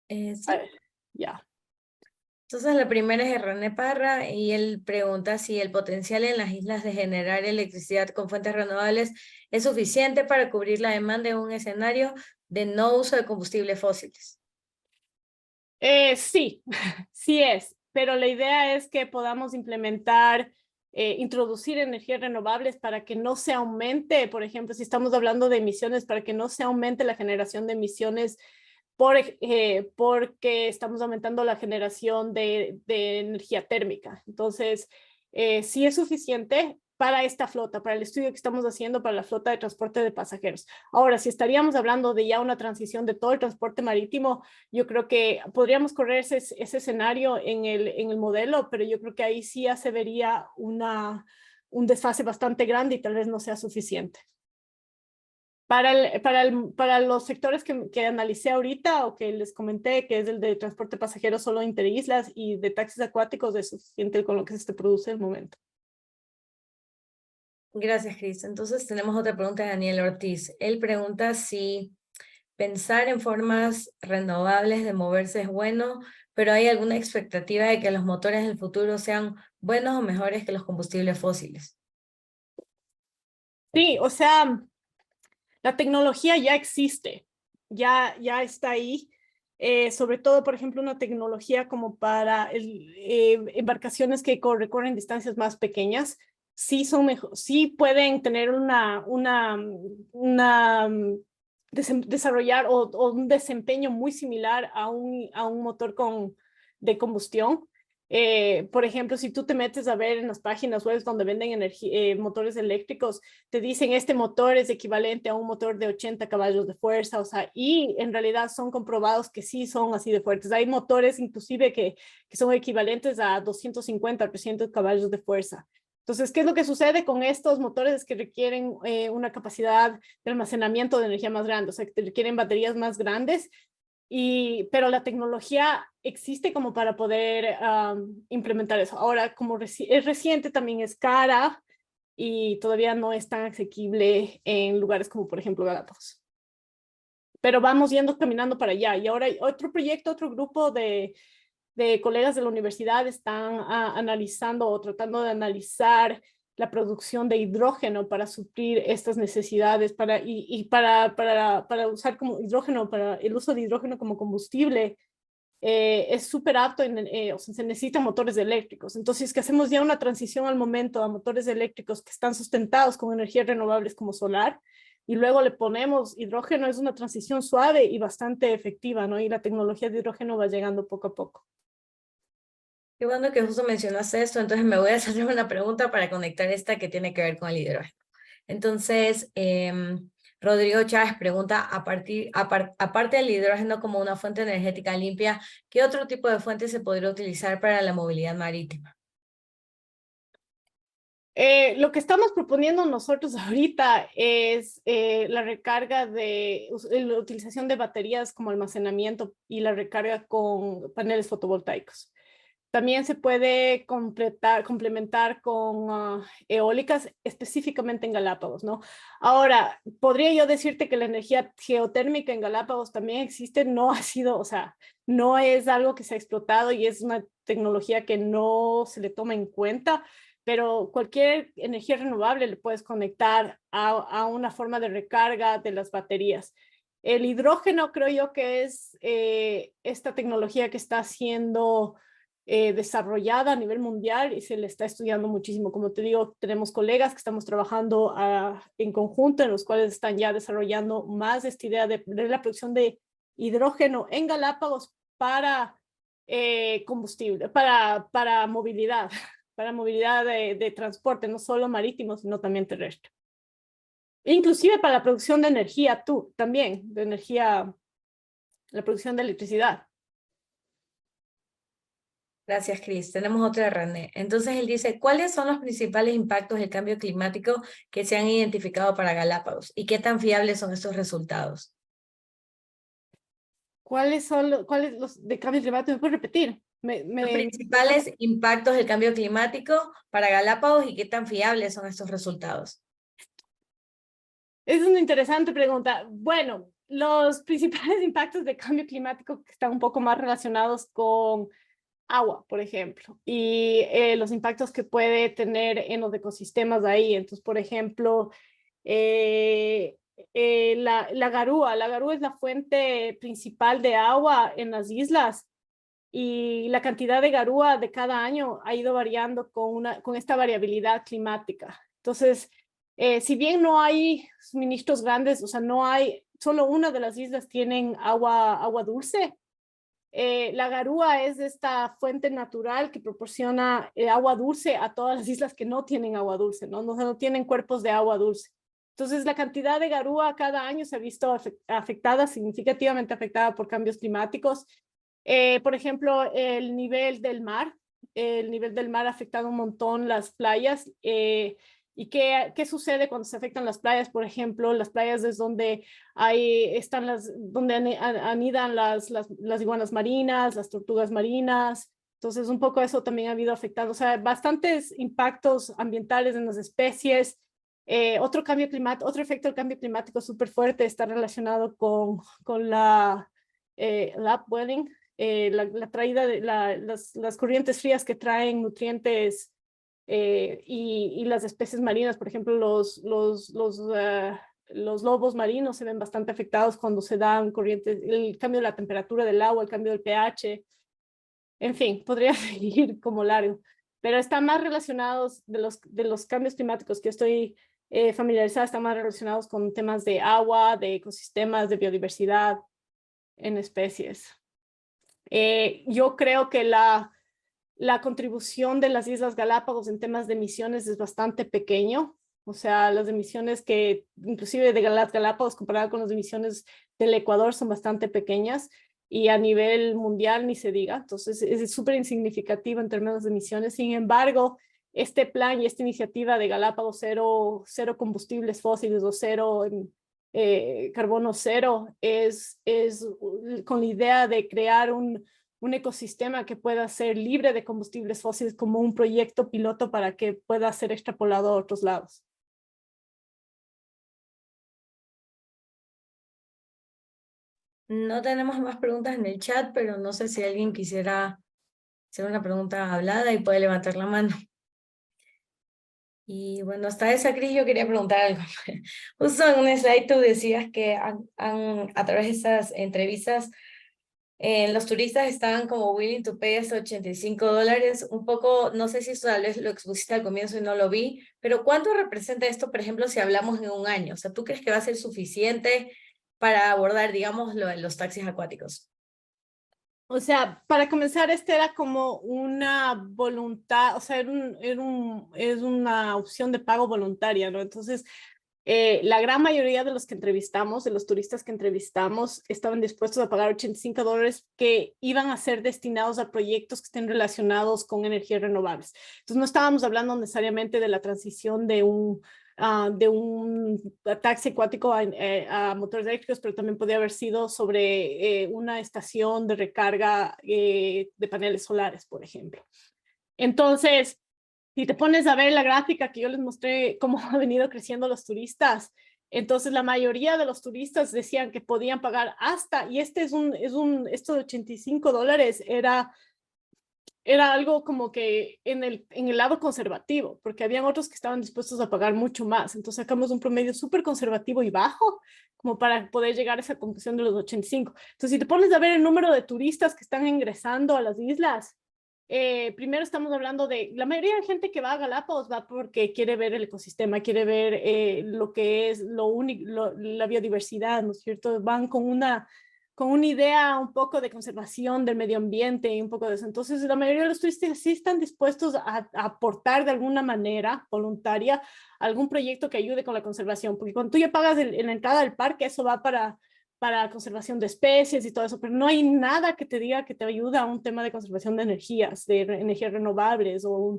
sí. A ver, ya. Entonces, la primera es de René Parra y él pregunta si el potencial en las islas de generar electricidad con fuentes renovables es suficiente para cubrir la demanda en un escenario de no uso de combustibles fósiles. Sí, sí es, pero la idea es que podamos implementar, introducir energías renovables para que no se aumente, por ejemplo, si estamos hablando de emisiones, para que no se aumente la generación de emisiones porque estamos aumentando la generación de energía térmica. Entonces, sí es suficiente para esta flota, para el estudio que estamos haciendo para la flota de transporte de pasajeros. Ahora, si estaríamos hablando de ya una transición de todo el transporte marítimo, yo creo que podríamos correr ese escenario en el modelo, pero yo creo que ahí sí ya se vería un desfase bastante grande y tal vez no sea suficiente. Para los sectores que analicé ahorita o que les comenté, que es el de transporte pasajero solo interislas y de taxis acuáticos, es suficiente con lo que se produce en el momento. Gracias, Cris. Entonces tenemos otra pregunta de Daniel Ortiz. Él pregunta si pensar en formas renovables de moverse es bueno, pero hay alguna expectativa de que los motores del futuro sean buenos o mejores que los combustibles fósiles. Sí, o sea, La tecnología ya existe, ya está ahí. Sobre todo, por ejemplo, una tecnología como para embarcaciones que recorren distancias más pequeñas, sí son mejor, sí pueden tener desarrollar o un desempeño muy similar a un motor de combustión. Por ejemplo, si tú te metes a ver en las páginas web donde venden motores eléctricos, te dicen este motor es equivalente a un motor de 80 caballos de fuerza, o sea, y en realidad son comprobados que sí son así de fuertes. Hay motores inclusive que son equivalentes a 250, 300 caballos de fuerza. Entonces, ¿qué es lo que sucede con estos motores que requieren una capacidad de almacenamiento de energía más grande? O sea, que requieren baterías más grandes, pero la tecnología existe como para poder implementar eso. Ahora, como es reciente, también es cara y todavía no es tan asequible en lugares como, por ejemplo, Galápagos. Pero vamos caminando para allá. Y ahora hay otro proyecto, otro grupo de colegas de la universidad están analizando o tratando de analizar la producción de hidrógeno para suplir estas necesidades para usar como hidrógeno, para el uso de hidrógeno como combustible. Es súper apto, o sea, se necesitan motores eléctricos. Entonces, que hacemos ya una transición al momento a motores eléctricos que están sustentados con energías renovables como solar, y luego le ponemos hidrógeno, es una transición suave y bastante efectiva, ¿no? Y la tecnología de hidrógeno va llegando poco a poco. Qué bueno que justo mencionaste esto, entonces me voy a hacer una pregunta para conectar esta que tiene que ver con el hidrógeno. Entonces, Rodrigo Chávez pregunta, aparte del hidrógeno como una fuente energética limpia, ¿qué otro tipo de fuente se podría utilizar para la movilidad marítima? Lo que estamos proponiendo nosotros ahorita es la recarga la utilización de baterías como almacenamiento y la recarga con paneles fotovoltaicos. También se puede complementar con eólicas, específicamente en Galápagos, ¿no? Ahora, podría yo decirte que la energía geotérmica en Galápagos también existe, no ha sido, o sea, no es algo que se ha explotado y es una tecnología que no se le toma en cuenta, pero cualquier energía renovable le puedes conectar a una forma de recarga de las baterías. El hidrógeno creo yo que es esta tecnología que está siendo desarrollada a nivel mundial y se le está estudiando muchísimo. Como te digo, tenemos colegas que estamos trabajando en conjunto, en los cuales están ya desarrollando más esta idea de la producción de hidrógeno en Galápagos para combustible, para movilidad, para movilidad de transporte, no solo marítimo, sino también terrestre. Inclusive para la producción de energía, también, de energía, la producción de electricidad. Gracias, Cris. Tenemos otra de René. Entonces él dice, ¿cuáles son los principales impactos del cambio climático que se han identificado para Galápagos y qué tan fiables son estos resultados? ¿Cuáles son los de cambio climático? ¿Me puedes repetir? Los principales impactos del cambio climático para Galápagos y qué tan fiables son estos resultados. Es una interesante pregunta. Bueno, los principales impactos de cambio climático que están un poco más relacionados con agua, por ejemplo, y los impactos que puede tener en los ecosistemas ahí. Entonces, por ejemplo, la garúa es la fuente principal de agua en las islas y la cantidad de garúa de cada año ha ido variando con esta variabilidad climática. Entonces, si bien no hay suministros grandes, o sea, solo una de las islas tienen agua dulce. La garúa es esta fuente natural que proporciona agua dulce a todas las islas que no tienen agua dulce, ¿no? No tienen cuerpos de agua dulce. Entonces, la cantidad de garúa cada año se ha visto significativamente afectada por cambios climáticos. Por ejemplo, el nivel del mar ha afectado un montón las playas. ¿Y qué sucede cuando se afectan las playas? Por ejemplo, las playas es donde donde anidan las iguanas marinas, las tortugas marinas. Entonces, un poco eso también ha habido afectando, o sea, bastantes impactos ambientales en las especies. Otro efecto del cambio climático súper fuerte está relacionado con la upwelling, la traída de las corrientes frías que traen nutrientes y las especies marinas, por ejemplo, los lobos marinos se ven bastante afectados cuando se dan corrientes, el cambio de la temperatura del agua, el cambio del pH. En fin, podría seguir como largo, pero están más relacionados de los cambios climáticos que estoy familiarizada, están más relacionados con temas de agua, de ecosistemas, de biodiversidad en especies. Yo creo que la contribución de las Islas Galápagos en temas de emisiones es bastante pequeño. O sea, las emisiones que, inclusive de las Galápagos, comparado con las emisiones del Ecuador, son bastante pequeñas. Y a nivel mundial ni se diga. Entonces, es súper insignificativo en términos de emisiones. Sin embargo, este plan y esta iniciativa de Galápagos cero combustibles fósiles o carbono cero es con la idea de crear un ecosistema que pueda ser libre de combustibles fósiles como un proyecto piloto para que pueda ser extrapolado a otros lados. No tenemos más preguntas en el chat, pero no sé si alguien quisiera hacer una pregunta hablada y puede levantar la mano. Y bueno, hasta esa, Cris, yo quería preguntar algo. Justo en un slide tú decías que a través de estas entrevistas los turistas estaban como willing to pay hasta $85. Un poco, no sé si esto tal vez lo expusiste al comienzo y no lo vi, pero ¿cuánto representa esto, por ejemplo, si hablamos en un año? O sea, ¿tú crees que va a ser suficiente para abordar, digamos, lo de los taxis acuáticos? O sea, para comenzar, este era como una voluntad, o sea, es una opción de pago voluntaria, ¿no? Entonces, la gran mayoría de los que entrevistamos, de los turistas que entrevistamos, estaban dispuestos a pagar $85 que iban a ser destinados a proyectos que estén relacionados con energías renovables. Entonces, no estábamos hablando necesariamente de la transición de un taxi acuático a motores eléctricos, pero también podía haber sido sobre una estación de recarga de paneles solares, por ejemplo. Entonces, si te pones a ver la gráfica que yo les mostré, cómo ha venido creciendo los turistas, entonces la mayoría de los turistas decían que podían pagar hasta, y esto de $85 era algo como que en el lado conservativo, porque habían otros que estaban dispuestos a pagar mucho más. Entonces sacamos un promedio súper conservativo y bajo, como para poder llegar a esa conclusión de los 85. Entonces, si te pones a ver el número de turistas que están ingresando a las islas, primero estamos hablando de la mayoría de gente que va a Galápagos va porque quiere ver el ecosistema, quiere ver lo que es la biodiversidad, ¿no es cierto? Van con una idea un poco de conservación del medio ambiente y un poco de eso. Entonces, la mayoría de los turistas sí están dispuestos a aportar de alguna manera voluntaria algún proyecto que ayude con la conservación, porque cuando tú ya pagas en la entrada del parque, eso va para conservación de especies y todo eso, pero no hay nada que te diga que te ayuda a un tema de conservación de energías, energías renovables o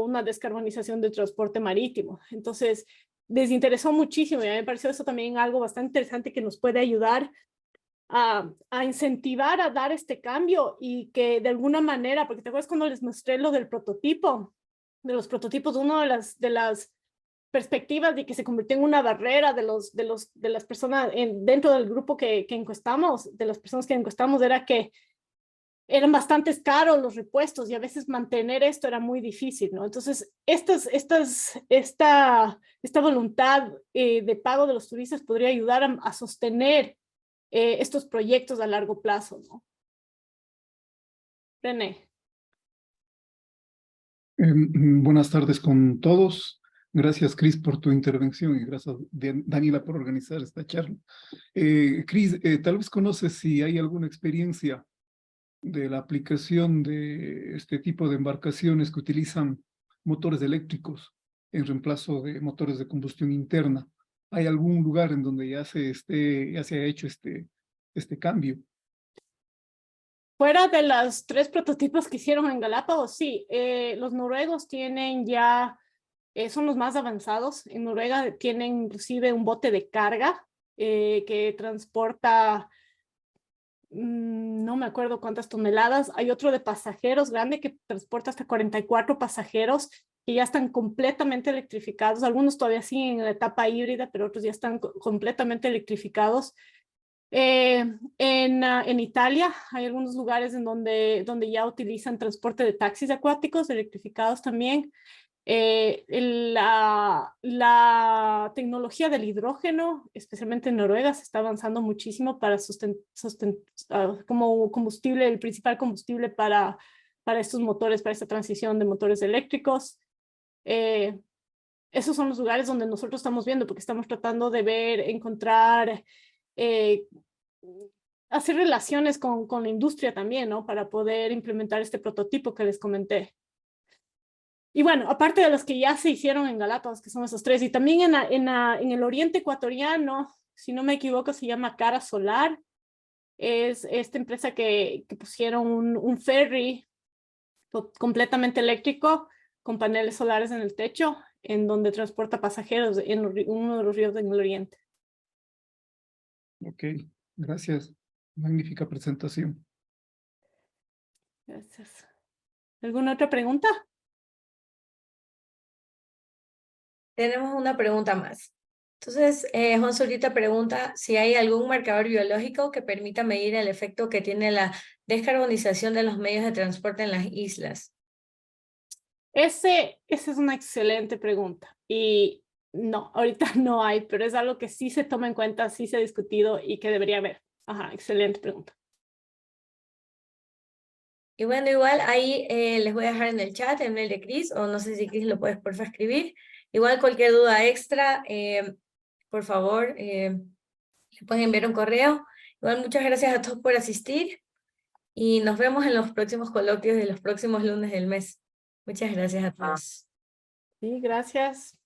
una descarbonización del transporte marítimo. Entonces, les interesó muchísimo y a mí me pareció eso también algo bastante interesante que nos puede ayudar a incentivar a dar este cambio y que de alguna manera, porque te acuerdas cuando les mostré lo del prototipo, de los prototipos, una de las perspectivas de que se convirtió en una barrera de las personas dentro del grupo que encuestamos, de las personas que encuestamos, era que eran bastante caros los repuestos y a veces mantener esto era muy difícil, ¿no? Entonces, esta voluntad de pago de los turistas podría ayudar a sostener estos proyectos a largo plazo, ¿no? René. Buenas tardes con todos. Gracias, Cris, por tu intervención y gracias, Daniela, por organizar esta charla. Cris, tal vez conoces si hay alguna experiencia de la aplicación de este tipo de embarcaciones que utilizan motores eléctricos en reemplazo de motores de combustión interna. ¿Hay algún lugar en donde ya se ha hecho este cambio? Fuera de los 3 prototipos que hicieron en Galápagos, sí, los noruegos tienen ya, son los más avanzados. En Noruega tienen inclusive un bote de carga que transporta, no me acuerdo cuántas toneladas. Hay otro de pasajeros grande que transporta hasta 44 pasajeros que ya están completamente electrificados. Algunos todavía siguen en la etapa híbrida, pero otros ya están completamente electrificados. En Italia hay algunos lugares en donde ya utilizan transporte de taxis acuáticos electrificados también. La tecnología del hidrógeno, especialmente en Noruega, se está avanzando muchísimo para como combustible, el principal combustible para estos motores, para esta transición de motores eléctricos. Esos son los lugares donde nosotros estamos viendo, porque estamos tratando de encontrar, hacer relaciones con la industria también, ¿no? Para poder implementar este prototipo que les comenté. Y bueno, aparte de los que ya se hicieron en Galápagos, que son esos 3, y también en el oriente ecuatoriano, si no me equivoco, se llama Cara Solar. Es esta empresa que pusieron un ferry completamente eléctrico con paneles solares en el techo, en donde transporta pasajeros en uno de los ríos en el oriente. Ok, gracias. Magnífica presentación. Gracias. ¿Alguna otra pregunta? Tenemos una pregunta más. Entonces, Juan Zurita pregunta si hay algún marcador biológico que permita medir el efecto que tiene la descarbonización de los medios de transporte en las islas. Esa es una excelente pregunta. Y no, ahorita no hay, pero es algo que sí se toma en cuenta, sí se ha discutido y que debería haber. Ajá, excelente pregunta. Y bueno, igual ahí les voy a dejar en el chat, en el de Cris, o no sé si Cris lo puedes porfa escribir. Igual cualquier duda extra, por favor, le pueden enviar un correo. Igual muchas gracias a todos por asistir y nos vemos en los próximos coloquios de los próximos lunes del mes. Muchas gracias a todos. Sí, gracias.